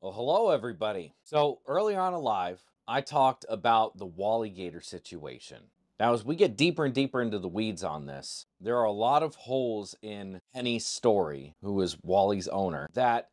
Well, hello, everybody. So, early on alive, I talked about the Wally Gator situation. Now, as we get deeper and deeper into the weeds on this, there are a lot of holes in Henny's story, who is Wally's owner, that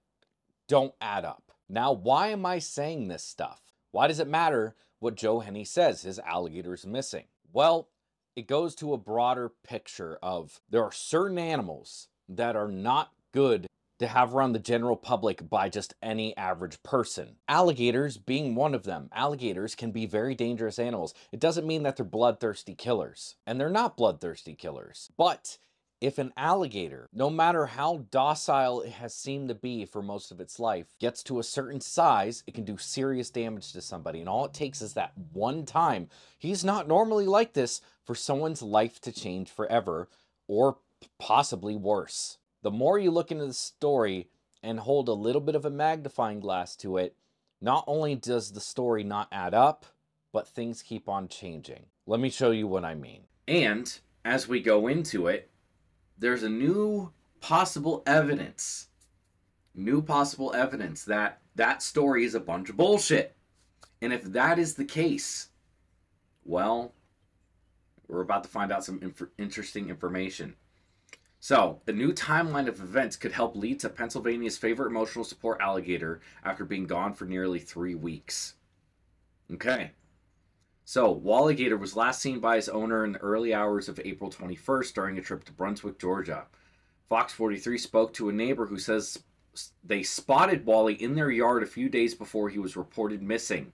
don't add up. Now, why am I saying this stuff? Why does it matter what Joe Henny says his alligator is missing? Well, it goes to a broader picture of there are certain animals that are not good to have around the general public by just any average person. Alligators being one of them. Alligators can be very dangerous animals. It doesn't mean that they're bloodthirsty killers, and they're not bloodthirsty killers. But if an alligator, no matter how docile it has seemed to be for most of its life, gets to a certain size, it can do serious damage to somebody. And all it takes is that one time. He's not normally like this for someone's life to change forever, or possibly worse. The more you look into the story and hold a little bit of a magnifying glass to it, not only does the story not add up, but things keep on changing. Let me show you what I mean. And as we go into it, there's a new possible evidence that that story is a bunch of bullshit. And if that is the case, well, we're about to find out some interesting information. So, a new timeline of events could help lead to Pennsylvania's favorite emotional support alligator after being gone for nearly 3 weeks. Okay. So, Wally Gator was last seen by his owner in the early hours of April 21st during a trip to Brunswick, Georgia. Fox 43 spoke to a neighbor who says they spotted Wally in their yard a few days before he was reported missing.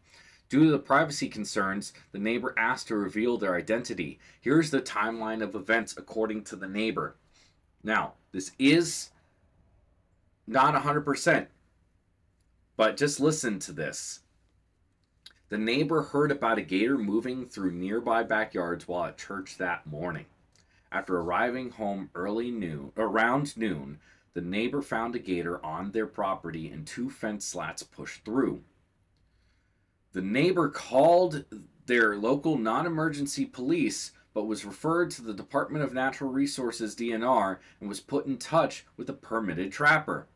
Due to the privacy concerns, the neighbor asked to reveal their identity. Here's the timeline of events according to the neighbor. Now, this is not 100%, but just listen to this. The neighbor heard about a gator moving through nearby backyards while at church that morning. After arriving home around noon, the neighbor found a gator on their property and 2 fence slats pushed through. The neighbor called their local non-emergency police, but was referred to the Department of Natural Resources DNR and was put in touch with a permitted trapper.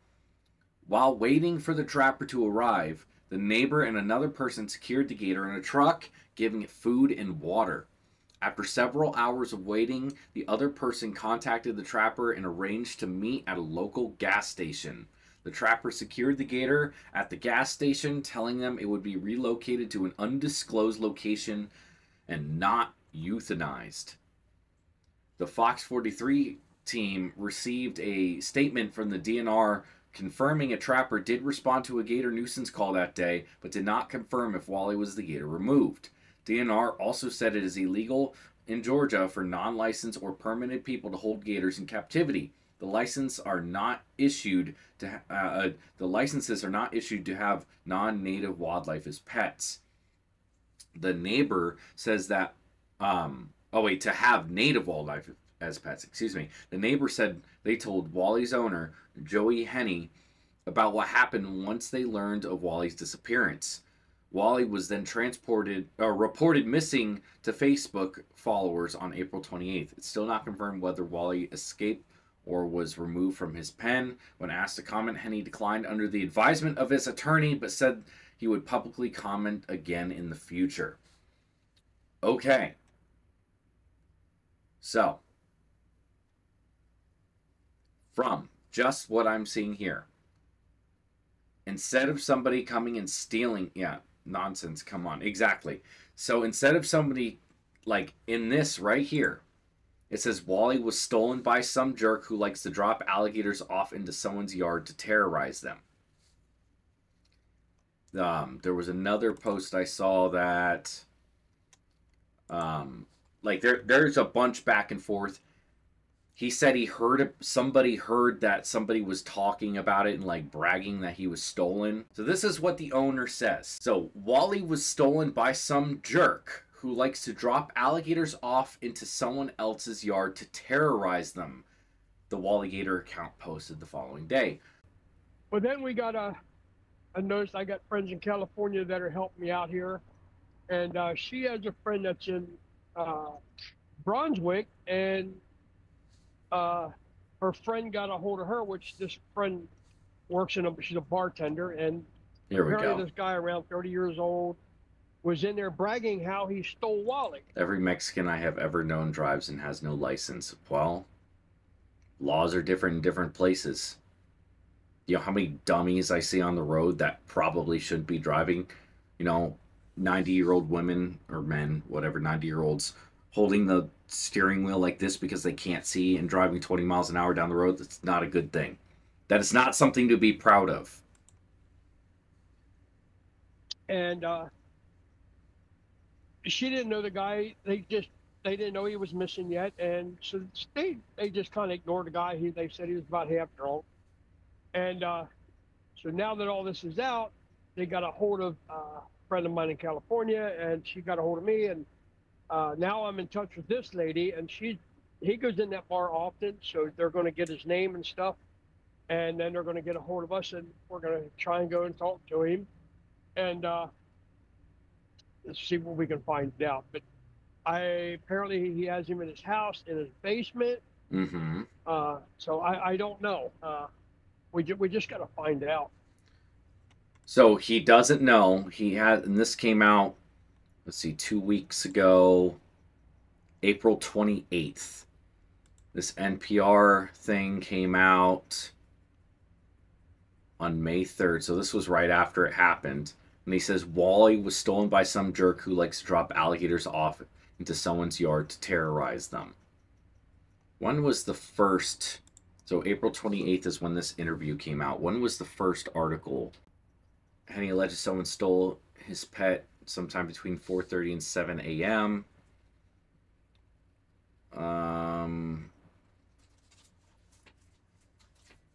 While waiting for the trapper to arrive, the neighbor and another person secured the gator in a truck, giving it food and water. After several hours of waiting, the other person contacted the trapper and arranged to meet at a local gas station. The trapper secured the gator at the gas station, telling them it would be relocated to an undisclosed location and not euthanized. The Fox 43 team received a statement from the DNR confirming a trapper did respond to a gator nuisance call that day, but did not confirm if Wally was the gator removed. DNR also said it is illegal in Georgia for non-licensed or permitted people to hold gators in captivity. The licenses are not issued to have non-native wildlife as pets. The neighbor says that to have native wildlife as pets, excuse me. The neighbor said they told Wally's owner, Joey Henny, about what happened once they learned of Wally's disappearance. Wally was then reported missing to Facebook followers on April 28th. It's still not confirmed whether Wally escaped or was removed from his pen. When asked to comment, Henny declined under the advisement of his attorney, but said he would publicly comment again in the future. Okay. So, from just what I'm seeing here, instead of somebody coming and stealing, nonsense, come on, exactly. So instead of somebody, like in this right here, it says Wally was stolen by some jerk who likes to drop alligators off into someone's yard to terrorize them. There was another post I saw that, there's a bunch back and forth. He said somebody heard that somebody was talking about it and like bragging that he was stolen. So this is what the owner says. So Wally was stolen by some jerk who likes to drop alligators off into someone else's yard to terrorize them. The Wally Gator account posted the following day. But then we got a notice. I got friends in California that are helping me out here, and she has a friend that's in Brunswick, and her friend got a hold of her, which this friend works she's a bartender, and Here we Apparently, go. this guy around 30 years old was in there bragging how he stole Wally. Every Mexican I have ever known drives and has no license. Well, laws are different in different places. You know how many dummies I see on the road that probably shouldn't be driving? You know, 90-year-old women or men, whatever, 90-year-olds holding the steering wheel like this because they can't see and driving 20 miles an hour down the road. That's not a good thing. That is not something to be proud of. And she didn't know the guy. They didn't know he was missing yet, and so they just kind of ignored the guy. They said he was about half drunk, and so now that all this is out, they got a hold of a friend of mine in California, and she got a hold of me, and now I'm in touch with this lady, and he goes in that bar often, so they're going to get his name and stuff, and then they're going to get a hold of us, and we're going to try and go and talk to him, and let's see what we can find out. But apparently he has him in his house, in his basement. Mm-hmm. So I don't know. We just got to find out. So he doesn't know. He had, and this came out, let's see, 2 weeks ago, April 28th. This NPR thing came out on May 3rd. So this was right after it happened. And he says Wally was stolen by some jerk who likes to drop alligators off into someone's yard to terrorize them. When was the first? So April 28th is when this interview came out. When was the first article? And he alleges someone stole his pet sometime between 4:30 and 7 a.m.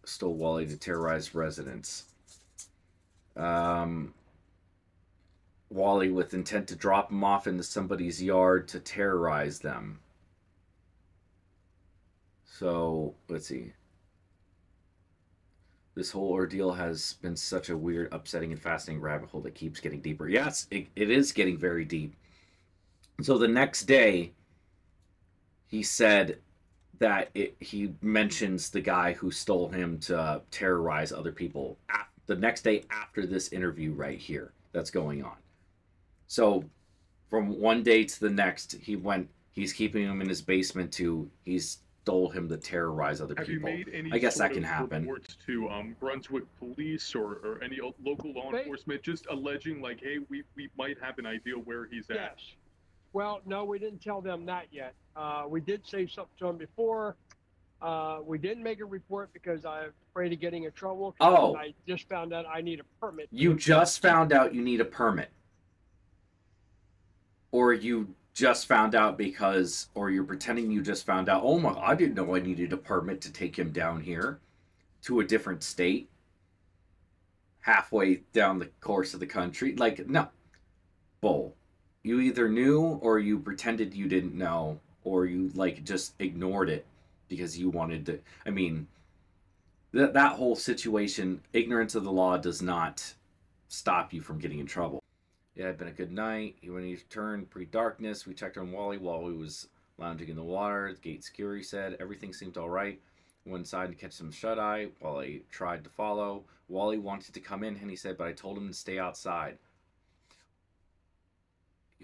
Stole Wally to terrorize residents. Wally with intent to drop him off into somebody's yard to terrorize them. So, let's see. This whole ordeal has been such a weird, upsetting, and fascinating rabbit hole that keeps getting deeper. Yes, it is getting very deep. So the next day, he said that he mentions the guy who stole him to terrorize other people. The next day after this interview right here that's going on. So from one day to the next, he's keeping him in his basement to he's stole him to terrorize other people. Have you made any I guess sort that can of happen. reports to Brunswick police or any local law enforcement just alleging like, hey, we might have an idea where he's at? Yes. Well, no, we didn't tell them that yet. We did say something to them before. We didn't make a report because I'm afraid of getting in trouble. Oh. I just found out I need a permit. You just found out you need a permit. Or you just found out because, or you're pretending you just found out, oh my, I didn't know I needed a permit to take him down here to a different state halfway down the course of the country. Like, no. Bull. You either knew or you pretended you didn't know or you, like, just ignored it because you wanted to. I mean, that whole situation, ignorance of the law does not stop you from getting in trouble. It had been a good night. When he returned pre-darkness, we checked on Wally while he was lounging in the water. The gate security said everything seemed all right. Went inside to catch some shut-eye. Wally tried to follow. Wally wanted to come in, and he said, but I told him to stay outside.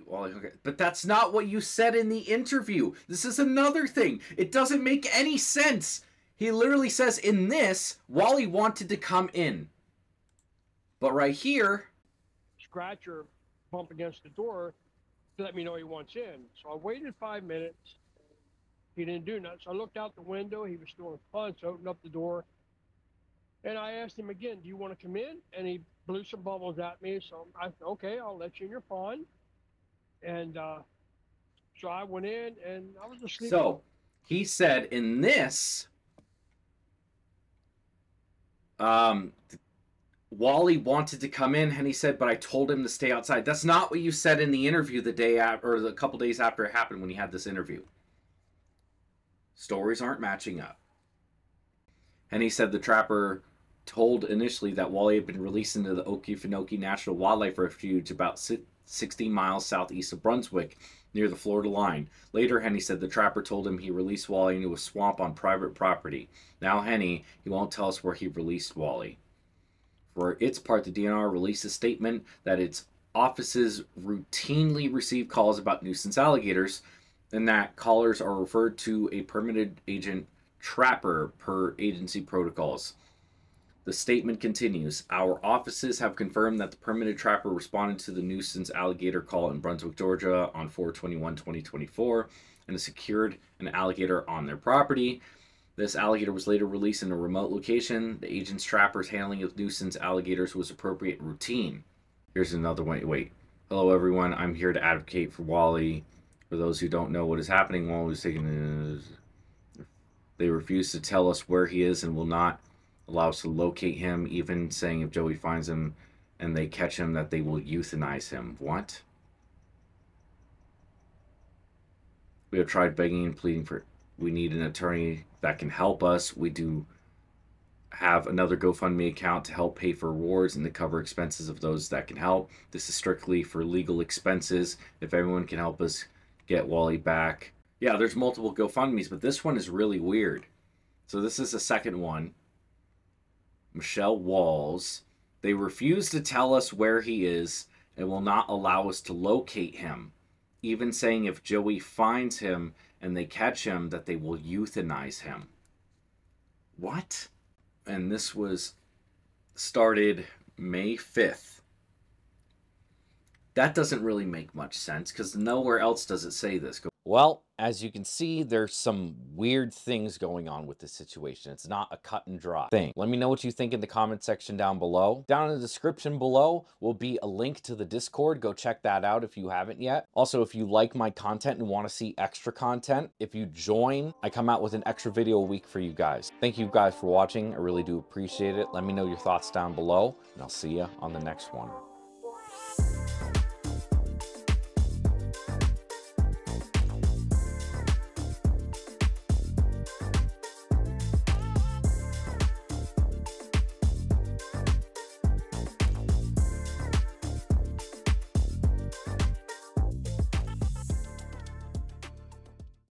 Wally, okay. But that's not what you said in the interview. This is another thing. It doesn't make any sense. He literally says in this, Wally wanted to come in. But right here, scratch or bump against the door to let me know he wants in. So I waited 5 minutes. He didn't do nothing. So I looked out the window. He was still in fun. So I opened up the door. And I asked him again, do you want to come in? And he blew some bubbles at me. So I said, okay, I'll let you in your pond. And so I went in and I was asleep. So he said in this, Wally wanted to come in, and he said, but I told him to stay outside. That's not what you said in the interview the day after, or the couple days after it happened when you had this interview. Stories aren't matching up. And he said the trapper told initially that Wally had been released into the Okefenokee National Wildlife Refuge about 60 miles southeast of Brunswick, near the Florida line. Later, Henny said the trapper told him he released Wally into a swamp on private property. Now, Henny, he won't tell us where he released Wally. For its part, the DNR released a statement that its offices routinely receive calls about nuisance alligators, and that callers are referred to a permitted agent trapper per agency protocols. The statement continues, our offices have confirmed that the permitted trapper responded to the nuisance alligator call in Brunswick, Georgia on 4/21/2024 and has secured an alligator on their property. This alligator was later released in a remote location. The agent's trapper's handling of nuisance alligators was appropriate and routine. Here's another one. Wait. Hello, everyone. I'm here to advocate for Wally. For those who don't know what is happening, Wally was taken. They refuse to tell us where he is and will not allow us to locate him, even saying if Joey finds him and they catch him that they will euthanize him. What? We have tried begging and pleading for... We need an attorney that can help us. We do have another GoFundMe account to help pay for rewards and to cover expenses of those that can help. This is strictly for legal expenses. If everyone can help us get Wally back. Yeah, there's multiple GoFundMes, but this one is really weird. So this is the second one. Michelle Walls. They refuse to tell us where he is and will not allow us to locate him, even saying if Joey finds him and they catch him that they will euthanize him. What? And this was started May 5th. That doesn't really make much sense because nowhere else does it say this. Well, as you can see, there's some weird things going on with this situation. It's not a cut and dry thing. Let me know what you think in the comment section down below. Down in the description below will be a link to the Discord. Go check that out if you haven't yet. Also, if you like my content and want to see extra content, if you join, I come out with an extra video a week for you guys. Thank you guys for watching. I really do appreciate it. Let me know your thoughts down below, and I'll see you on the next one.